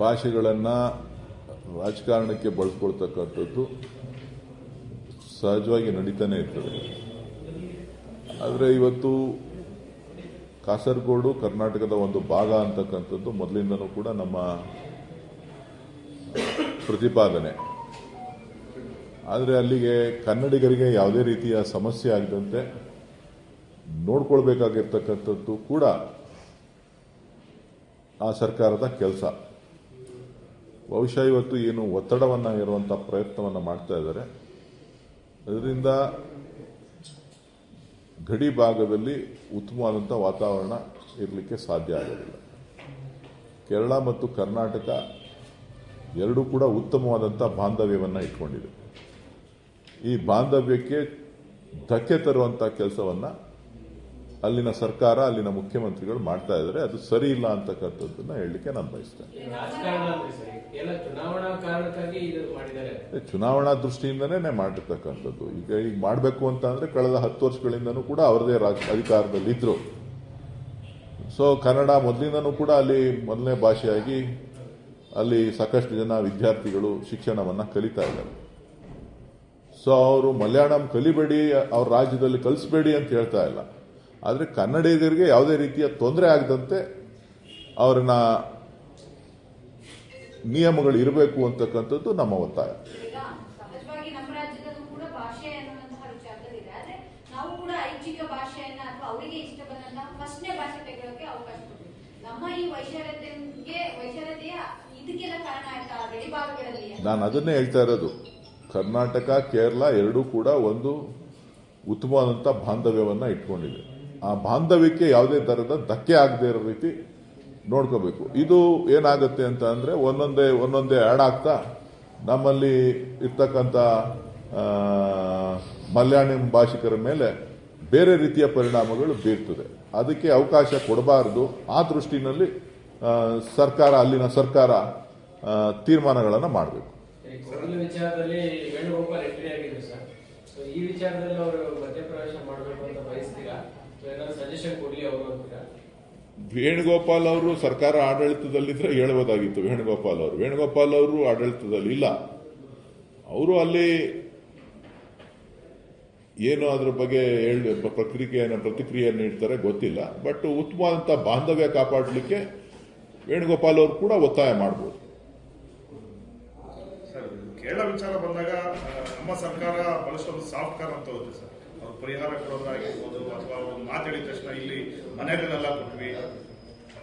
ಭಾಷೆಗಳನ್ನು ರಾಜಕಾರಣಕ್ಕೆ ಬಳಸ್ಕೊಳ್ತಕ್ಕಂಥದ್ದು ಸಹಜವಾಗಿ ನಡೀತಾನೆ ಇರ್ತದೆ. ಆದರೆ ಇವತ್ತು ಕಾಸರಗೋಡು ಕರ್ನಾಟಕದ ಒಂದು ಭಾಗ ಅಂತಕ್ಕಂಥದ್ದು ಮೊದಲಿಂದನೂ ಕೂಡ ನಮ್ಮ ಪ್ರತಿಪಾದನೆ. ಆದರೆ ಅಲ್ಲಿಗೆ ಕನ್ನಡಿಗರಿಗೆ ಯಾವುದೇ ರೀತಿಯ ಸಮಸ್ಯೆ ಆಗದಂತೆ ನೋಡ್ಕೊಳ್ಬೇಕಾಗಿರ್ತಕ್ಕಂಥದ್ದು ಕೂಡ ಆ ಸರ್ಕಾರದ ಕೆಲಸ. ಬಹುಶಃ ಇವತ್ತು ಏನು ಒತ್ತಡವನ್ನು ಹೇರುವಂಥ ಪ್ರಯತ್ನವನ್ನು ಮಾಡ್ತಾ ಇದ್ದಾರೆ, ಅದರಿಂದ ಗಡಿ ಭಾಗದಲ್ಲಿ ಉತ್ತಮವಾದಂಥ ವಾತಾವರಣ ಇರಲಿಕ್ಕೆ ಸಾಧ್ಯ ಆಗೋದಿಲ್ಲ. ಕೇರಳ ಮತ್ತು ಕರ್ನಾಟಕ ಎರಡೂ ಕೂಡ ಉತ್ತಮವಾದಂಥ ಬಾಂಧವ್ಯವನ್ನು ಇಟ್ಕೊಂಡಿದೆ. ಈ ಬಾಂಧವ್ಯಕ್ಕೆ ಧಕ್ಕೆ ತರುವಂಥ ಕೆಲಸವನ್ನು ಅಲ್ಲಿನ ಸರ್ಕಾರ, ಅಲ್ಲಿನ ಮುಖ್ಯಮಂತ್ರಿಗಳು ಮಾಡ್ತಾ ಇದ್ದಾರೆ. ಅದು ಸರಿ ಇಲ್ಲ ಅಂತಕ್ಕಂಥದ್ದನ್ನ ಹೇಳಲಿಕ್ಕೆ ನಾನು ಬಯಸ್ತೇನೆ. ಚುನಾವಣಾ ದೃಷ್ಟಿಯಿಂದನೇ ಮಾಡಿರ್ತಕ್ಕಂಥದ್ದು. ಈಗ ಮಾಡಬೇಕು ಅಂತ ಅಂದ್ರೆ ಕಳೆದ 10 ವರ್ಷಗಳಿಂದನೂ ಕೂಡ ಅವರದೇ ಅಧಿಕಾರದಲ್ಲಿದ್ದರು. ಸೊ ಕನ್ನಡ ಮೊದಲಿಂದನೂ ಕೂಡ ಅಲ್ಲಿ ಮೊದಲನೇ ಭಾಷೆಯಾಗಿ ಅಲ್ಲಿ ಸಾಕಷ್ಟು ಜನ ವಿದ್ಯಾರ್ಥಿಗಳು ಶಿಕ್ಷಣವನ್ನು ಕಲಿತಾ ಇದ್ದಾರೆ. ಸೊ ಅವರು ಮಲಯಾಳಂ ಕಲಿಬೇಡಿ, ಅವ್ರ ರಾಜ್ಯದಲ್ಲಿ ಕಲಿಸಬೇಡಿ ಅಂತ ಹೇಳ್ತಾ ಇಲ್ಲ. ಆದರೆ ಕನ್ನಡಿಗರಿಗೆ ಯಾವುದೇ ರೀತಿಯ ತೊಂದರೆ ಆಗದಂತೆ ಅವರನ್ನ ನಿಯಮಗಳು ಇರಬೇಕು ಅಂತಕ್ಕಂಥದ್ದು ನಮ್ಮ ಒತ್ತಾಯ. ನಾನು ಅದನ್ನೇ ಹೇಳ್ತಾ ಇರೋದು. ಕರ್ನಾಟಕ ಕೇರಳ ಎರಡೂ ಕೂಡ ಒಂದು ಉತ್ತಮವಾದಂಥ ಬಾಂಧವ್ಯವನ್ನು ಇಟ್ಕೊಂಡಿದೆ. ಆ ಬಾಂಧವ್ಯಕ್ಕೆ ಯಾವುದೇ ತರಹದ ಧಕ್ಕೆ ಆಗದೆ ಇರೋ ರೀತಿ ನೋಡ್ಕೋಬೇಕು. ಇದು ಏನಾಗುತ್ತೆ ಅಂತ ಅಂದ್ರೆ ಒಂದೊಂದೇ ಆ್ಯಡ್ ಆಗ್ತಾ ನಮ್ಮಲ್ಲಿ ಇರ್ತಕ್ಕಂಥ ಮಲಯಾಳಂ ಭಾಷಿಕರ ಮೇಲೆ ಬೇರೆ ರೀತಿಯ ಪರಿಣಾಮಗಳು ಬೀರ್ತದೆ. ಅದಕ್ಕೆ ಅವಕಾಶ ಕೊಡಬಾರದು. ಆ ದೃಷ್ಟಿನಲ್ಲಿ ಅಲ್ಲಿನ ಸರ್ಕಾರ ತೀರ್ಮಾನಗಳನ್ನು ಮಾಡಬೇಕು. ಈ ವಿಚಾರದಲ್ಲಿ ಅವರು ಮಧ್ಯಪ್ರವೇಶ ಮಾಡಬೇಕು ಅಂತ ಬಯಸ್ತೀರಾ? ಸಜೆಷನ್ ಕೊಡಲಿ ಅವರು ಅಂತ. ವೇಣುಗೋಪಾಲ್ ಅವರು ಸರ್ಕಾರ ಆಡಳಿತದಲ್ಲಿದ್ರೆ ಹೇಳಬಹುದಾಗಿತ್ತು. ವೇಣುಗೋಪಾಲ್ ಅವರು ಆಡಳಿತದಲ್ಲಿ ಇಲ್ಲ. ಅವರು ಅಲ್ಲಿ ಏನು ಅದ್ರ ಬಗ್ಗೆ ಪ್ರತಿಕ್ರಿಯೆ ನೀಡ್ತಾರೆ ಗೊತ್ತಿಲ್ಲ. ಬಟ್ ಉತ್ತಮವಾದಂಥ ಬಾಂಧವ್ಯ ಕಾಪಾಡಲಿಕ್ಕೆ ವೇಣುಗೋಪಾಲ್ ಅವರು ಕೂಡ ಒತ್ತಾಯ ಮಾಡಬಹುದು. ಕೇರಳ ವಿಚಾರ ಬಂದಾಗ ನಮ್ಮ ಸರ್ಕಾರ ಬಹಳಷ್ಟು ಸಾಫ್ಟ್ ಕಾರ್ ಅಂತ ಹೋಗುತ್ತೆ ಸರ್. ಅವ್ರು ಪರಿಹಾರ ಕೊಡೋದಾಗಿರ್ಬೋದು ಅಥವಾ ಒಂದು ಮಾತಾಡಿದ ತಕ್ಷಣ ಇಲ್ಲಿ ಮನೆಗಳನ್ನೆಲ್ಲ ಕೊಟ್ವಿ.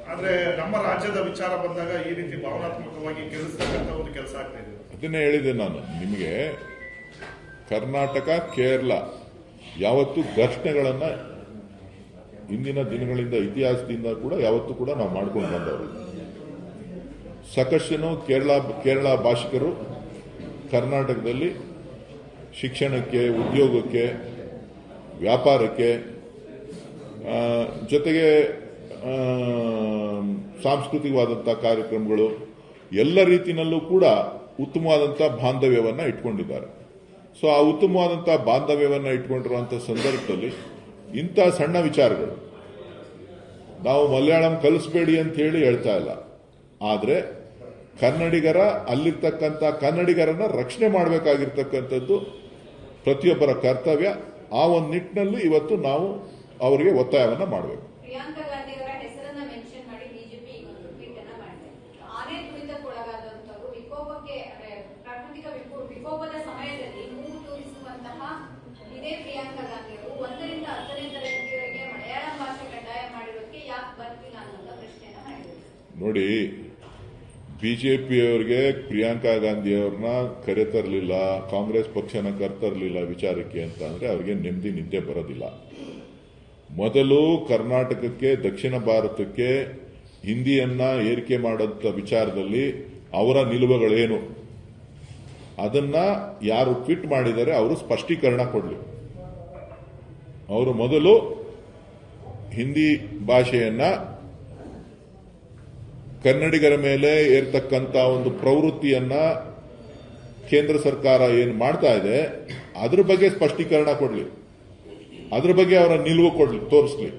ಆದ್ರೆ ನಮ್ಮ ರಾಜ್ಯದ ವಿಚಾರ ಬಂದಾಗ ಈ ರೀತಿ ಭಾವನಾತ್ಮಕವಾಗಿ ಕೆಲಸತಕ್ಕಂಥ ಒಂದು ಕೆಲಸ ಆಗ್ತಾ ಇದೆ. ಅದನ್ನೇ ಹೇಳಿದೆ ನಾನು ನಿಮಗೆ. ಕರ್ನಾಟಕ ಕೇರಳ ಯಾವತ್ತು ಘರ್ಷಣೆಗಳನ್ನ ಇಂದಿನ ದಿನಗಳಿಂದ ಇತಿಹಾಸದಿಂದ ಕೂಡ ಯಾವತ್ತೂ ಕೂಡ ನಾವು ಮಾಡ್ಕೊಂಡು ಬಂದವರು. ಸಾಕಷ್ಟು ಕೇರಳ ಭಾಷಿಕರು ಕರ್ನಾಟಕದಲ್ಲಿ ಶಿಕ್ಷಣಕ್ಕೆ, ಉದ್ಯೋಗಕ್ಕೆ, ವ್ಯಾಪಾರಕ್ಕೆ, ಜೊತೆಗೆ ಸಾಂಸ್ಕೃತಿಕವಾದಂಥ ಕಾರ್ಯಕ್ರಮಗಳು ಎಲ್ಲ ರೀತಿಯಲ್ಲೂ ಕೂಡ ಉತ್ತಮವಾದಂಥ ಬಾಂಧವ್ಯವನ್ನು ಇಟ್ಕೊಂಡಿದ್ದಾರೆ. ಸೊ ಆ ಉತ್ತಮವಾದಂಥ ಬಾಂಧವ್ಯವನ್ನು ಇಟ್ಕೊಂಡಿರುವಂಥ ಸಂದರ್ಭದಲ್ಲಿ ಇಂಥ ಸಣ್ಣ ವಿಚಾರಗಳು, ನಾವು ಮಲಯಾಳಂ ಕಲಿಸಬೇಡಿ ಅಂತ ಹೇಳಿ ಹೇಳ್ತಾ ಇಲ್ಲ, ಆದರೆ ಅಲ್ಲಿರ್ತಕ್ಕಂಥ ಕನ್ನಡಿಗರನ್ನ ರಕ್ಷಣೆ ಮಾಡಬೇಕಾಗಿರ್ತಕ್ಕಂಥದ್ದು ಪ್ರತಿಯೊಬ್ಬರ ಕರ್ತವ್ಯ. ಆ ಒಂದು ನಿಟ್ಟಿನಲ್ಲಿ ಇವತ್ತು ನಾವು ಅವರಿಗೆ ಒತ್ತಾಯವನ್ನು ಮಾಡಬೇಕು. ಪ್ರಿಯಾಂಕಾ ಗಾಂಧಿ ಅವರ ಹೆಸರನ್ನ ಮೆನ್ಷನ್ ಮಾಡಿ ಬಿಜೆಪಿ ಟ್ವೀಟ್ ಅನ್ನ ಮಾಡಿದೆ. ಆನೆ ತುಳಿತಕ್ಕೊಳಗಾದಂತವರು ಪ್ರಾಕೃತಿಕ ವಿಕೋಪದ ಸಮಯದಲ್ಲಿ ಮೂಗು ತೂರಿಸುವಂತಹ ಇದೇ ಪ್ರಿಯಾಂಕಾ ಗಾಂಧಿ ಅವರು 1ರಿಂದ 10ನೇ ತರಗತಿಯವರೆಗೆ ಮಲಯಾಳಂ ಭಾಷೆ ಕಡ್ಡಾಯ ಮಾಡಿರೋದಕ್ಕೆ ಯಾಕೆ ಬರ್ತಿಲ್ಲ ಅನ್ನೋ ಪ್ರಶ್ನೆಯನ್ನ ಮಾಡಿದರು. ನೋಡಿ, ಬಿಜೆಪಿಯವರಿಗೆ ಪ್ರಿಯಾಂಕಾ ಗಾಂಧಿ ಅವ್ರನ್ನ ಕರೆತರಲಿಲ್ಲ, ಕಾಂಗ್ರೆಸ್ ಪಕ್ಷನ ಕರೆತರಲಿಲ್ಲ ವಿಚಾರಕ್ಕೆ ಅಂತ ಅಂದ್ರೆ ಅವರಿಗೆ ನೆಮ್ಮದಿ ನಿದ್ದೆ ಬರೋದಿಲ್ಲ. ಮೊದಲು ಕರ್ನಾಟಕಕ್ಕೆ, ದಕ್ಷಿಣ ಭಾರತಕ್ಕೆ ಹಿಂದಿಯನ್ನ ಏರಿಕೆ ಮಾಡೋಂಥ ವಿಚಾರದಲ್ಲಿ ಅವರ ನಿಲುವುಗಳೇನು ಅದನ್ನ ಯಾರು ಟ್ವೀಟ್ ಮಾಡಿದ್ದಾರೆ ಅವರು ಸ್ಪಷ್ಟೀಕರಣ ಕೊಡಲಿ. ಅವರು ಮೊದಲು ಹಿಂದಿ ಭಾಷೆಯನ್ನ ಕನ್ನಡಿಗರ ಮೇಲೆ ಏರ್ತಕ್ಕಂಥ ಒಂದು ಪ್ರವೃತ್ತಿಯನ್ನ ಕೇಂದ್ರ ಸರ್ಕಾರ ಏನು ಮಾಡ್ತಾ ಇದೆ ಅದ್ರ ಬಗ್ಗೆ ಸ್ಪಷ್ಟೀಕರಣ ಕೊಡಲಿ, ಅದ್ರ ಬಗ್ಗೆ ಅವರ ನಿಲುವು ತೋರಿಸಲಿ.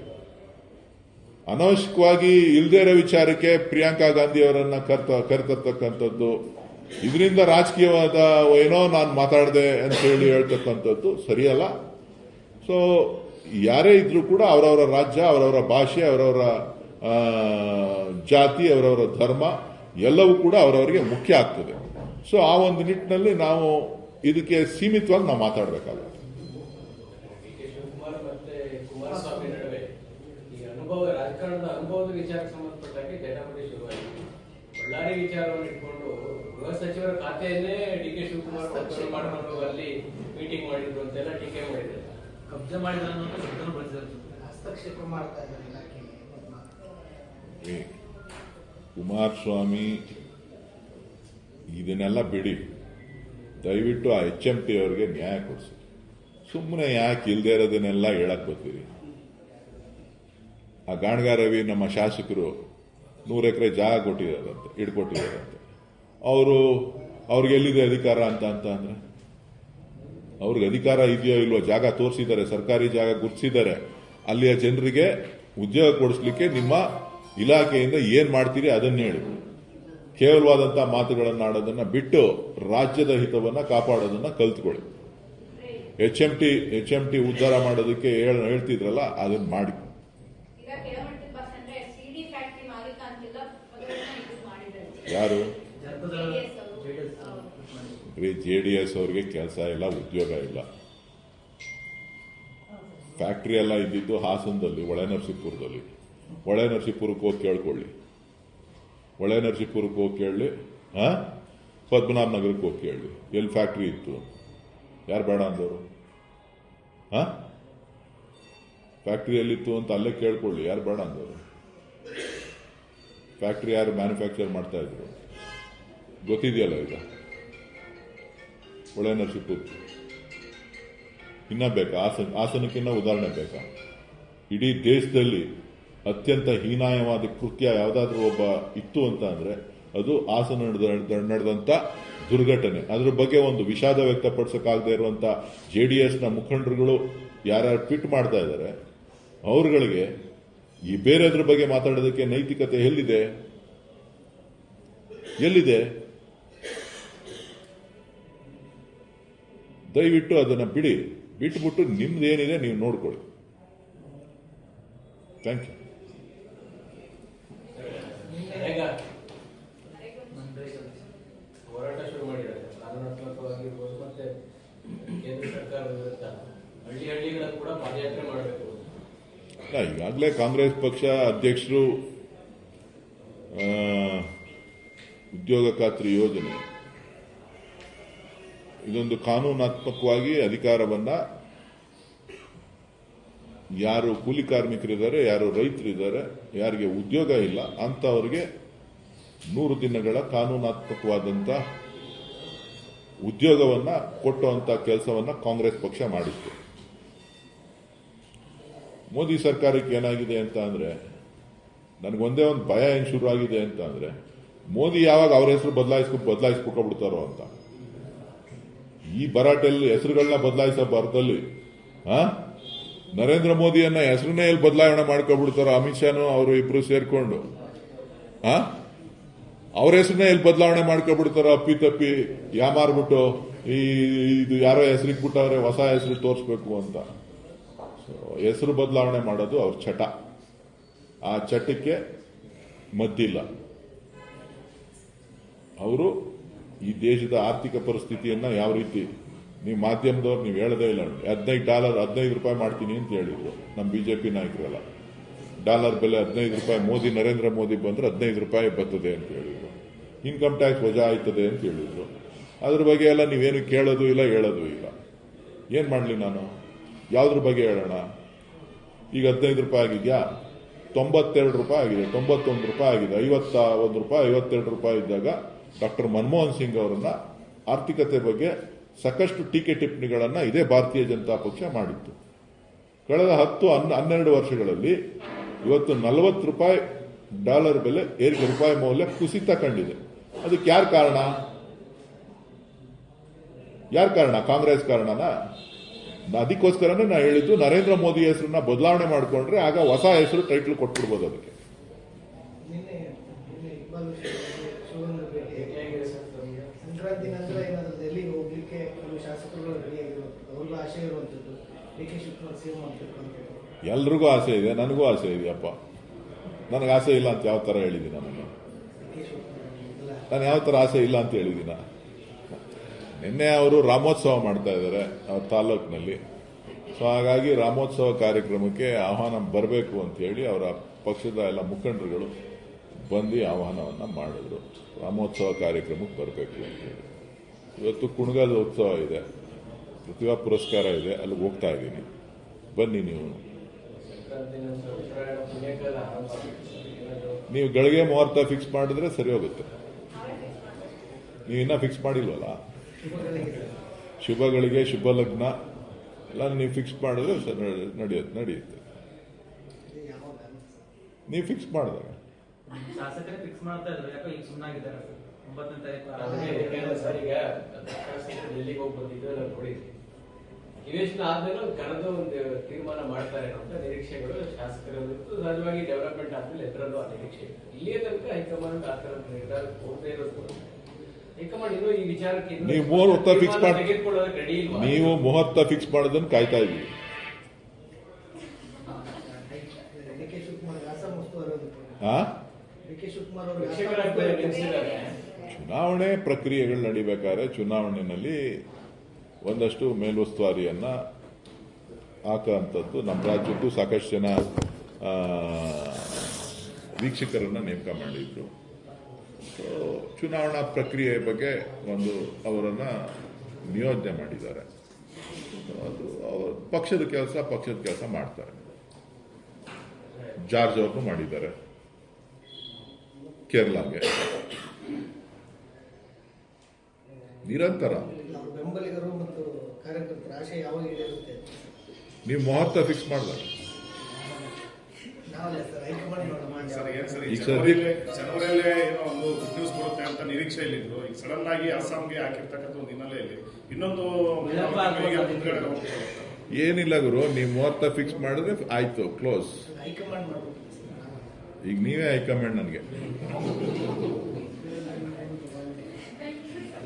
ಅನವಶ್ಯಕವಾಗಿ ಇಲ್ದೇ ಇರೋ ವಿಚಾರಕ್ಕೆ ಪ್ರಿಯಾಂಕಾ ಗಾಂಧಿ ಅವರನ್ನ ಕರ್ತಕ್ಕಂಥದ್ದು, ಇದರಿಂದ ರಾಜಕೀಯವಾದ ಏನೋ ನಾನು ಮಾತಾಡಿದೆ ಅಂತ ಹೇಳಿ ಹೇಳ್ತಕ್ಕಂಥದ್ದು ಸರಿಯಲ್ಲ. ಸೊ ಯಾರೇ ಇದ್ರೂ ಕೂಡ ಅವರವರ ರಾಜ್ಯ, ಅವರವರ ಭಾಷೆ, ಅವರವರ ಜಾತಿ, ಅವರವರ ಧರ್ಮ ಎಲ್ಲವೂ ಕೂಡ ಅವರವರಿಗೆ ಮುಖ್ಯ ಆಗ್ತದೆ. ಸೊ ಆ ಒಂದು ನಿಟ್ಟಿನಲ್ಲಿ ನಾವು ಇದಕ್ಕೆ ಸೀಮಿತವಾಗಿ ನಾವು ಮಾತಾಡಬೇಕಾಗುತ್ತೆ. ಶಿವಕುಮಾರ್ ಮತ್ತೆ ಕುಮಾರಸ್ವಾಮಿ ನಡುವೆ ಈ ರಾಜಕಾರಣದ ಅನುಭವದ ವಿಚಾರಕ್ಕೆ ಸಂಬಂಧಪಟ್ಟಾಗೆ ಜಟಾಪಟಿ ಶುರುವಾಗಿದೆ. ಬಳ್ಳಾರಿ ವಿಚಾರವನ್ನು ಇಟ್ಕೊಂಡು ಗೃಹ ಸಚಿವರ ಖಾತೆಯನ್ನೇ ಡಿ ಕೆ ಶಿವಕುಮಾರ್ ಒತ್ತಡ ಮಾಡಿಕೊಂಡು ಅಲ್ಲಿ ಮೀಟಿಂಗ್ ಮಾಡಿದ್ರು ಅಂತೆಲ್ಲ ಟೀಕೆ ಮಾಡಿದ್ದಾರೆ. ಕಬ್ಜೆ ಮಾಡಿದ ಹಸ್ತಕ್ಷೇಪ ಮಾಡ್ತಾ ಇದ್ದಾರೆ. ಕುಮಾರಸ್ವಾಮಿ ಇದನ್ನೆಲ್ಲ ಬಿಡಿ, ದಯವಿಟ್ಟು ಆ HMT ಅವರಿಗೆ ನ್ಯಾಯ ಕೊಡಿಸಿ. ಸುಮ್ಮನೆ ಯಾಕೆ ಇಲ್ದೇ ಇರೋದನ್ನೆಲ್ಲ ಹೇಳಕ್ ಬರ್ತೀರಿ? ಆ ಗಾಣಗ ರವಿ ನಮ್ಮ ಶಾಸಕರು 100 ಎಕರೆ ಜಾಗ ಕೊಟ್ಟಿದ್ದಾರಂತೆ, ಇಡ್ಕೊಟ್ಟಿದ್ದಾರಂತೆ. ಅವ್ರಿಗೆ ಎಲ್ಲಿದೆ ಅಧಿಕಾರ ಅಂತ ಅಂದ್ರೆ ಅವ್ರಿಗೆ ಅಧಿಕಾರ ಇದೆಯೋ ಇಲ್ವೋ? ಜಾಗ ತೋರಿಸಿದ್ದಾರೆ, ಸರ್ಕಾರಿ ಜಾಗ ಗುರುತಿಸಿದ್ದಾರೆ. ಅಲ್ಲಿಯ ಜನರಿಗೆ ಉದ್ಯೋಗ ಕೊಡಿಸ್ಲಿಕ್ಕೆ ನಿಮ್ಮ ಇಲಾಖೆಯಿಂದ ಏನ್ ಮಾಡ್ತೀರಿ ಅದನ್ನೇ ಹೇಳಿ. ಕೇವಲವಾದಂತಹ ಮಾತುಗಳನ್ನು ಆಡೋದನ್ನ ಬಿಟ್ಟು ರಾಜ್ಯದ ಹಿತವನ್ನ ಕಾಪಾಡೋದನ್ನ ಕಲ್ತ್ಕೊಳ್ಳಿ. HMT ಉದ್ಧಾರ ಮಾಡೋದಕ್ಕೆ ಹೇಳ್ತಿದ್ರಲ್ಲ, ಅದನ್ನ ಮಾಡಿ. ಯಾರು? JDS ಅವ್ರಿಗೆ ಕೆಲಸ ಇಲ್ಲ, ಉದ್ಯೋಗ ಇಲ್ಲ. ಫ್ಯಾಕ್ಟ್ರಿ ಎಲ್ಲ ಇದ್ದಿದ್ದು ಹಾಸನದಲ್ಲಿ, ಹೊಳೆನರಸೀಪುರದಲ್ಲಿ. ಹೊಳೆನರಸೀಪುರಕ್ಕೆ ಹೋಗಿ ಕೇಳ್ಕೊಳ್ಳಿ, ಹೊಳೆನರಸೀಪುರಕ್ಕೆ ಹೋಗಿ ಕೇಳಲಿ, ಪದ್ಮನಾಭ ನಗರಕ್ಕೆ ಹೋಗಿ ಕೇಳಲಿ ಎಲ್ಲಿ ಫ್ಯಾಕ್ಟ್ರಿ ಇತ್ತು. ಯಾರು ಬೇಡ ಅಂದವರು? ಫ್ಯಾಕ್ಟ್ರಿ ಎಲ್ಲಿತ್ತು ಅಂತ ಅಲ್ಲೇ ಕೇಳ್ಕೊಳ್ಳಿ, ಯಾರು ಬೇಡ ಅಂದವರು? ಫ್ಯಾಕ್ಟ್ರಿ ಯಾರು ಮ್ಯಾನುಫ್ಯಾಕ್ಚರ್ ಮಾಡ್ತಾ ಇದ್ರು ಗೊತ್ತಿದೆಯಲ್ಲ ಈಗ. ಹೊಳೆನರಸೀಪುರ ಇನ್ನ ಬೇಕಾ? ಹಾಸನಕ್ಕಿನ್ನ ಉದಾಹರಣೆ ಬೇಕಾ? ಇಡೀ ದೇಶದಲ್ಲಿ ಅತ್ಯಂತ ಹೀನಾಯವಾದ ಕೃತ್ಯ ಯಾವುದಾದ್ರೂ ಒಬ್ಬ ಇತ್ತು ಅಂತ ಅಂದ್ರೆ ಅದು ಹಾಸನ ನಡೆದಂತ ದುರ್ಘಟನೆ. ಅದ್ರ ಬಗ್ಗೆ ಒಂದು ವಿಷಾದ ವ್ಯಕ್ತಪಡಿಸಕ್ಕಾಗದೇ ಇರುವಂತ JDSನ ಮುಖಂಡರುಗಳು ಯಾರ್ಯಾರು ಟ್ವೀಟ್ ಮಾಡ್ತಾ ಇದ್ದಾರೆ, ಅವರುಗಳಿಗೆ ಈ ಬೇರೆದ್ರ ಬಗ್ಗೆ ಮಾತಾಡೋದಕ್ಕೆ ನೈತಿಕತೆ ಎಲ್ಲಿದೆ? ದಯವಿಟ್ಟು ಅದನ್ನ ಬಿಟ್ಬಿಟ್ಟು ನಿಮ್ದೇನಿದೆ ನೀವು ನೋಡ್ಕೊಳ್ಳಿ. Thank you. ಹೋರಾಟ ಶುರು ಮಾಡಿದ್ದಾರೆ ಕಾನೂನಾತ್ಮಕವಾಗಿರ್ಬೋದು, ಮತ್ತೆ ಕೇಂದ್ರ ಸರ್ಕಾರದ ವಿರುದ್ಧ ಹಳ್ಳಿಗಳಲ್ಲಿ ಕೂಡ ಪಾದಯಾತ್ರೆ ಮಾಡಬೇಕು. ಈಗಾಗಲೇ ಕಾಂಗ್ರೆಸ್ ಪಕ್ಷ ಅಧ್ಯಕ್ಷರು ಉದ್ಯೋಗ ಖಾತ್ರಿ ಯೋಜನೆ ಇದೊಂದು ಕಾನೂನಾತ್ಮಕವಾಗಿ ಅಧಿಕಾರವನ್ನ ಯಾರು ಕೂಲಿ ಕಾರ್ಮಿಕರಿದ್ದಾರೆ, ಯಾರು ರೈತರಿದ್ದಾರೆ, ಯಾರಿಗೆ ಉದ್ಯೋಗ ಇಲ್ಲ ಅಂತವರಿಗೆ 100 ದಿನಗಳ ಕಾನೂನಾತ್ಮಕವಾದಂತ ಉದ್ಯೋಗವನ್ನ ಕೊಟ್ಟುವಂತ ಕೆಲಸವನ್ನ ಕಾಂಗ್ರೆಸ್ ಪಕ್ಷ ಮಾಡಿತ್ತು. ಮೋದಿ ಸರ್ಕಾರಕ್ಕೆ ಏನಾಗಿದೆ ಅಂತ ಅಂದ್ರೆ ನನಗೊಂದೇ ಒಂದು ಭಯ ಏನ್ ಶುರು ಆಗಿದೆ ಅಂತ ಅಂದ್ರೆ ಮೋದಿ ಯಾವಾಗ ಅವ್ರ ಹೆಸರು ಬದಲಾಯಿಸ್ಬಿಡ್ತಾರೋ ಅಂತ. ಈ ಭರಾಟೆಯಲ್ಲಿ ಹೆಸರುಗಳನ್ನ ಬದಲಾಯಿಸಬಾರ್ದಲ್ಲಿ ನರೇಂದ್ರ ಮೋದಿಯನ್ನ ಹೆಸರನ್ನೇ ಎಲ್ಲಿ ಬದಲಾವಣೆ ಮಾಡ್ಕೊಬಿಡ್ತಾರೋ ಅಮಿತ್ ಶಾನು ಅವರು ಇಬ್ರು ಸೇರ್ಕೊಂಡು ಅವ್ರ ಹೆಸರನ್ನೇ ಎಲ್ಲಿ ಬದಲಾವಣೆ ಮಾಡ್ಕೊಬಿಡ್ತಾರೋ ಅಪ್ಪಿ ಯಾಮಾರ್ಬಿಟ್ಟು ಇದು ಯಾರೋ ಹೆಸರಿಗೆ ಬಿಟ್ಟವ್ರೆ ಹೊಸ ಹೆಸರು ತೋರಿಸ್ಬೇಕು ಅಂತ. ಹೆಸರು ಬದಲಾವಣೆ ಮಾಡೋದು ಅವ್ರ ಚಟ. ಆ ಚಟಕ್ಕೆ ಮದ್ದಿಲ್ಲ. ಅವರು ಈ ದೇಶದ ಆರ್ಥಿಕ ಪರಿಸ್ಥಿತಿಯನ್ನ ಯಾವ ರೀತಿ ನೀವು ಮಾಧ್ಯಮದವ್ರು ನೀವು ಹೇಳದೇ ಇಲ್ಲ. $15 ಮಾಡ್ತೀನಿ ಅಂತ ಹೇಳಿದ್ರು ನಮ್ಮ ಬಿಜೆಪಿ ನಾಯಕರೆಲ್ಲ. ಡಾಲರ್ ಬೆಲೆ $15, ನರೇಂದ್ರ ಮೋದಿ ಬಂದ್ರೆ $15 ಬರ್ತದೆ ಅಂತ ಹೇಳಿದ್ರು. ಇನ್ಕಮ್ ಟ್ಯಾಕ್ಸ್ ವಜಾ ಆಯ್ತದೆ ಅಂತ ಹೇಳಿದ್ರು. ಅದ್ರ ಬಗ್ಗೆ ಎಲ್ಲ ನೀವೇನು ಕೇಳೋದು ಇಲ್ಲ, ಹೇಳೋದು ಇಲ್ಲ. ಏನ್ ಮಾಡ್ಲಿ ನಾನು? ಯಾವ್ದ್ರ ಬಗ್ಗೆ ಹೇಳೋಣ? ಈಗ $15 ಆಗಿದ್ಯಾ? $92 ಆಗಿದೆ, $91 ಆಗಿದೆ, $51, $52 ಇದ್ದಾಗ ಡಾಕ್ಟರ್ ಮನಮೋಹನ್ ಸಿಂಗ್ ಅವರನ್ನ ಆರ್ಥಿಕತೆ ಬಗ್ಗೆ ಸಾಕಷ್ಟು ಟೀಕೆ ಟಿಪ್ಪಣಿಗಳನ್ನ ಇದೇ ಭಾರತೀಯ ಜನತಾ ಪಕ್ಷ ಮಾಡಿತ್ತು. ಕಳೆದ 10-12 ವರ್ಷಗಳಲ್ಲಿ ಇವತ್ತು $40 ಡಾಲರ್ ಬೆಲೆ ಏರಿಕೆ, ರೂಪಾಯಿ ಮೌಲ್ಯ ಕುಸಿತ ಕಂಡಿದೆ. ಅದಕ್ಕೆ ಯಾರು ಕಾರಣ? ಕಾಂಗ್ರೆಸ್ ಕಾರಣನಾ? ಅದಕ್ಕೋಸ್ಕರನೇ ನಾ ಹೇಳಿದ್ದು ನರೇಂದ್ರ ಮೋದಿ ಹೆಸರನ್ನ ಬದಲಾವಣೆ ಮಾಡಿಕೊಂಡ್ರೆ ಆಗ ಹೊಸ ಹೆಸರು ಟೈಟ್ಲ್ ಕೊಟ್ಬಿಡ್ಬೋದು ಅದಕ್ಕೆ. ನಿನ್ನೆ ಇಕ್ಬಾಲ್ ಶಿವಗಂಗ ಭೇಟಿ ಹೇಗಿದೆ ಸರ್ ತಮಗೆ? ಸಂಕ್ರಾಂತಿ ನಂತರ ಏನಾದರೂ ಡೆಲ್ಲಿಗೆ ಹೋಗ್ಲಿಕ್ಕೆ ಕೆಲವು ಶಾಸಕರುಗಳು ರೆಡಿಯಾಗಿರುವಂಥದ್ದು, ಅವ್ರಿಗೂ ಆಶೆ ಇರುವಂಥದ್ದು, ಡಿ.ಕೆ. ಶಿವಕುಮಾರ್ ಸೇವ್ ಮಾಡಬೇಕು ಅಂತ. ಎಲ್ರಿಗೂ ಆಸೆ ಇದೆ, ನನಗೂ ಆಸೆ ಇದೆಯಪ್ಪ. ನನಗೆ ಆಸೆ ಇಲ್ಲ ಅಂತ ಯಾವ ಥರ ಹೇಳಿದ್ದೀನ ನಾನು? ಡಿ.ಕೆ. ಶಿವಕುಮಾರ್ ಎಲ್ಲ ನಾನು ಯಾವ ಥರ ಆಸೆ ಇಲ್ಲ ಅಂತ ಹೇಳಿದ್ದೀನ? ನಿನ್ನೆ ಅವರು ರಾಮೋತ್ಸವ ಮಾಡ್ತಾ ಇದ್ದಾರೆ ಅವ್ರ ತಾಲೂಕಿನಲ್ಲಿ. ಸೊ ಹಾಗಾಗಿ ರಾಮೋತ್ಸವ ಕಾರ್ಯಕ್ರಮಕ್ಕೆ ಆಹ್ವಾನ ಬರಬೇಕು ಅಂತ ಹೇಳಿ ಅವರ ಪಕ್ಷದ ಎಲ್ಲ ಮುಖಂಡರುಗಳು ಬಂದು ಆಹ್ವಾನವನ್ನು ಮಾಡಿದ್ರು. ರಾಮೋತ್ಸವ ಕಾರ್ಯಕ್ರಮಕ್ಕೆ ಬರಬೇಕು ಅಂತ ಹೇಳಿ. ಇವತ್ತು ಕುಣಗದ ಉತ್ಸವ ಇದೆ, ಪ್ರತಿಭಾ ಪುರಸ್ಕಾರ ಇದೆ, ಅಲ್ಲಿಗೆ ಹೋಗ್ತಾ ಇದ್ದೀನಿ. ಬನ್ನಿ ನೀವು. ಸಂಕ್ರಾಂತಿ ನಂತರ ಉತ್ತರಾಯಣ ಪುಣ್ಯಕಾಲ ಆರಂಭ ಆಗುತ್ತೆ. ಏನಾದ್ರು ನೀವು ಗಳಿಗೆ ಮುಹೂರ್ತ ಫಿಕ್ಸ್ ಮಾಡಿದ್ರೆ ಸರಿ ಹೋಗುತ್ತೆ. ನೀವು ಇನ್ನೂ ಫಿಕ್ಸ್ ಮಾಡಿಲ್ವಲ್ಲ? ಶುಭಗಳಿಗೆ ಶುಭಗಳಿಗೆ ಶುಭ ಲಗ್ನ ಎಲ್ಲ ನೀವು ಫಿಕ್ಸ್ ಮಾಡಿದ್ರೆ ನಡೆಯುತ್ತೆ. ಯಾವಾಗ ನೀವು ಫಿಕ್ಸ್ ಮಾಡಿದಾಗ ಶಾಸಕರೇ ಫಿಕ್ಸ್ ಮಾಡ್ತಾ ಇದ್ರು, ಯಾಕೋ ಈಗ ಸುಮ್ಮನಾಗಿದ್ದಾರೆ. 9ನೇ ಅದೇ ಯಾಕೆಂದ್ರೆ ಸರ್ ಈಗ ಶಾಸಕರು ಡೆಲ್ಲಿಗೆ ಹೋಗಿ ಬಂದಿದ್ದು ಎಲ್ಲ ನೋಡಿದ್ವಿ. ಅಧಿವೇಶನ ಆದ್ಮೇಲೆ ಕರೆದು ಒಂದು ತೀರ್ಮಾನ ಮಾಡ್ತಾರೆ ಅಂತ ನಿರೀಕ್ಷೆಗಳು ಶಾಸಕರಲ್ಲಿ ಸಹಜವಾಗಿ ಡೆವಲಪ್ಮೆಂಟ್ ಆದ್ಮೇಲೆ ಎಲ್ಲರಲ್ಲೂ ಆ ನಿರೀಕ್ಷೆ ಇತ್ತು. ಇಲ್ಲಿಯ ತನಕ ಹೈಕಮಾಂಡ್ ಆ ಥರ ನಿರ್ಧಾರ ಹೋಗದೇ ಇರೋದು. ಹೈಕಮಾಂಡ್ ಇನ್ನೂ ಈ ವಿಚಾರಕ್ಕೆ ಇನ್ನೂ ನೀವು ಮುಹೂರ್ತ ಫಿಕ್ಸ್ ಮಾಡಿ ತೆಗೆದುಕೊಳ್ಳೋದಕ್ಕೆ ರೆಡಿ ಇಲ್ವಾ? ನೀವು ಮುಹೂರ್ತ ಫಿಕ್ಸ್ ಮಾಡೋದನ್ನ ಕಾಯ್ತಾ ಇದ್ದೀವಿ. ಡಿ.ಕೆ. ಶಿವಕುಮಾರ್ ಆಸಾಮ್ ಉಸ್ತುವಾರಿ ಆ ಡಿ.ಕೆ. ಶಿವಕುಮಾರ್ ಅವರು ಶಿಕ್ಷಕರಾಗಿ ಬೇರೆ ನೆಲೆಸಿದ್ದಾರೆ. ಚುನಾವಣೆ ಪ್ರಕ್ರಿಯೆಗಳು ನಡಿಬೇಕಾದ್ರೆ ಚುನಾವಣೆಯಲ್ಲಿ ಒಂದಷ್ಟು ಮೇಲುಸ್ತುವಾರಿಯನ್ನ ಹಾಕುವಂಥದ್ದು ನಮ್ಮ ರಾಜ್ಯಕ್ಕೂ ಸಾಕಷ್ಟು ಜನ ವೀಕ್ಷಕರನ್ನ ನೇಮಕ ಮಾಡಿದ್ರು. ಸೊ ಚುನಾವಣಾ ಪ್ರಕ್ರಿಯೆ ಬಗ್ಗೆ ಒಂದು ಅವರನ್ನ ನಿಯೋಜನೆ ಮಾಡಿದ್ದಾರೆ. ಅದು ಅವರ ಪಕ್ಷದ ಕೆಲಸ ಮಾಡ್ತಾರೆ. ಜಾರ್ಜ್ ಅವ್ರನ್ನು ಮಾಡಿದ್ದಾರೆ ಕೇರಳಗೆ. ನಿರಂತರ ಅವ್ರ ಬೆಂಬಲಿಗರು ಮತ್ತು ಕಾರ್ಯಕರ್ತರ ಆಶೆ ಯಾವಾಗ ಈಡೇರುತ್ತೆ? ನೀವು ಮುಹೂರ್ತ ಫಿಕ್ಸ್ ಮಾಡಿದಾಗ ನಾವಲ್ಲ ಸರ್, ಹೈಕಮಾಂಡ್ ಸರ್ ಏನ್ ಸರ್ ಈಗ ಸದ್ಯ ಜನವರಿಯಲ್ಲೇ ಏನೋ ಒಂದು ಗುಡ್ ನ್ಯೂಸ್ ಬರುತ್ತೆ ಅಂತ ನಿರೀಕ್ಷೆಯಲ್ಲಿದ್ರು. ಈಗ ಸಡನ್ ಆಗಿ ಅಸ್ಸಾಂಗೆ ಹಾಕಿರ್ತಕ್ಕಂಥ ಒಂದು ಹಿನ್ನೆಲೆಯಲ್ಲಿ ಇನ್ನೊಂದು ಮುಂದ್ಗಡೆ ಹೋಗ್ತಾರೆ. ಏನಿಲ್ಲ ಗುರು, ನೀವು ಮುಹೂರ್ತ ಫಿಕ್ಸ್ ಮಾಡಿದ್ರೆ ಆಯ್ತು, ಕ್ಲೋಸ್. ಹೈಕಮಾಂಡ್ ಮಾಡಬೇಕು. ಈಗ ನೀವೇ ಹೈಕಮಾಂಡ್ ನನಗೆ.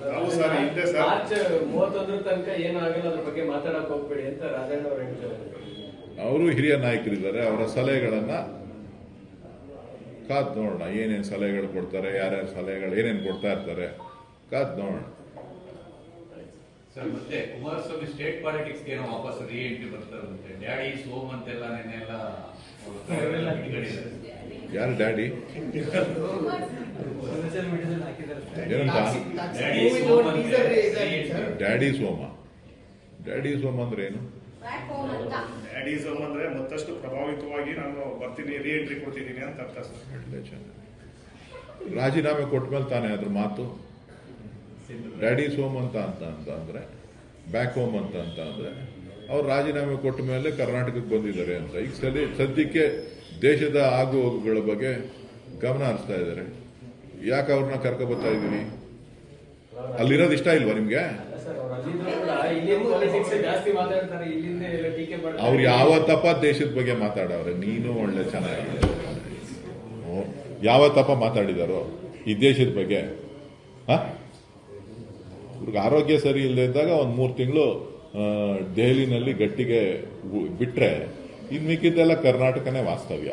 ನಾವು ಸರ್ ಹಿಂದೆ ಸರ್ ಮಾರ್ಚ್ 31 ತನಕ ಏನಾಗಲ್ಲ ಅದ್ರ ಬಗ್ಗೆ ಮಾತಾಡಕ್ ಹೋಗ್ಬೇಡಿ ಅಂತ ರಾಜಣ್ಣ ಅವರು ಹೇಳ್ತಾರೆ. ಅವರು ಹಿರಿಯ ನಾಯಕರಿದ್ದಾರೆ, ಅವರ ಸಲಹೆಗಳನ್ನ ಕಾದ್ ನೋಡೋಣ. ಏನೇನು ಸಲಹೆಗಳು ಕೊಡ್ತಾರೆ, ಯಾರ್ಯಾರ ಸಲಹೆಗಳು ಏನೇನು ಕೊಡ್ತಾ ಇರ್ತಾರೆ, ಕಾದ್ ನೋಡೋಣ. ಸರ್ ಮತ್ತೆ ಕುಮಾರಸ್ವಾಮಿ ಸ್ಟೇಟ್ ಪಾಲಿಟಿಕ್ಸ್ ಏನೋ ವಾಪಸ್ ರೀ ಎಂಟ್ರಿ ಬರ್ತಾರಂತೆ. ಡ್ಯಾಡಿ ಸೋಮ್ ಅಂತೆಲ್ಲ ನೆನ್ನೆಲ್ಲ ಯಾರು ಡ್ಯಾಡಿ? ಸೋಷಿಯಲ್ ಮೀಡಿಯಾದಲ್ಲಿ ಹಾಕಿದ್ದಾರೆ. ಏನಂತ? ಡ್ಯಾಡಿ ಸೋಮ. ಡ್ಯಾಡಿ ಸೋಮ ಅಂದ್ರೆ ಏನು? ಬ್ಯಾಕ್ ಹೋಮ್ ಅಂತ ಡ್ಯಾಡಿಸಮ್ ಅಂದ್ರೆ ಮತ್ತಷ್ಟು ಪ್ರಭಾವಿತವಾಗಿ ನಾನು ಬರ್ತೀನಿ, ರೀ ಎಂಟ್ರಿ ಕೊಡ್ತಿದ್ದೀನಿ ಅಂತ ಅರ್ಥ ಸರ್. ಒಳ್ಳೆ ಚೆನ್ನಾಗಿ. ರಾಜೀನಾಮೆ ಕೊಟ್ಟ ಮೇಲೆ ತಾನೇ ಅದ್ರ ಮಾತು. ಡ್ಯಾಡಿ ಸೋಮ್ ಅಂತ ಅಂದ್ರೆ ಬ್ಯಾಕ್ ಹೋಮ್ ಅಂತ ಅಂದ್ರೆ ಅವ್ರು ರಾಜೀನಾಮೆ ಕೊಟ್ಟ ಮೇಲೆ ಕರ್ನಾಟಕಕ್ಕೆ ಬಂದಿದ್ದಾರೆ ಅಂತ. ಈಗ ಸದ್ಯಕ್ಕೆ ದೇಶದ ಆಗು ಹೋಗುಗಳ ಬಗ್ಗೆ ಗಮನ ಹರಿಸ್ತಾ ಇದ್ದಾರೆ. ಯಾಕೆ ಅವ್ರನ್ನ ಕರ್ಕೊಬರ್ತಾ ಇದ್ದೀವಿ? ಅಲ್ಲಿರೋದು ಇಷ್ಟ ಇಲ್ವಾ ನಿಮ್ಗೆ? ಸರ್ ಅವ್ರು ಅಲ್ಲಿಂದ ಕೂಡ ಇಲ್ಲಿನ ಪಾಲಿಟಿಕ್ಸ್ ಜಾಸ್ತಿ ಮಾತಾಡ್ತಾರೆ, ಇಲ್ಲಿಂದ ಎಲ್ಲ ಟೀಕೆ ಮಾಡ್ತಾರೆ. ಅವ್ರು ಯಾವತ್ತಪ್ಪ ದೇಶದ ಬಗ್ಗೆ ಮಾತಾಡವ್ರೆ? ನೀನು ಒಳ್ಳೆ ಚೆನ್ನಾಗಿದೆ. ಯಾವತ್ತಪ್ಪ ಮಾತಾಡಿದಾರೋ ಈ ದೇಶದ ಬಗ್ಗೆ? ಇವ್ರಿಗೆ ಆರೋಗ್ಯ ಸರಿ ಇಲ್ಲದೆ ಇದ್ದಾಗ ಒಂದು 3 ತಿಂಗಳು ದೆಹಲಿನಲ್ಲಿ ಗಟ್ಟಿಗೆ ಬಿಟ್ರೆ ಇನ್ ಮಿಕ್ಕಿದ್ದೆಲ್ಲ ಕರ್ನಾಟಕನೇ ವಾಸ್ತವ್ಯ.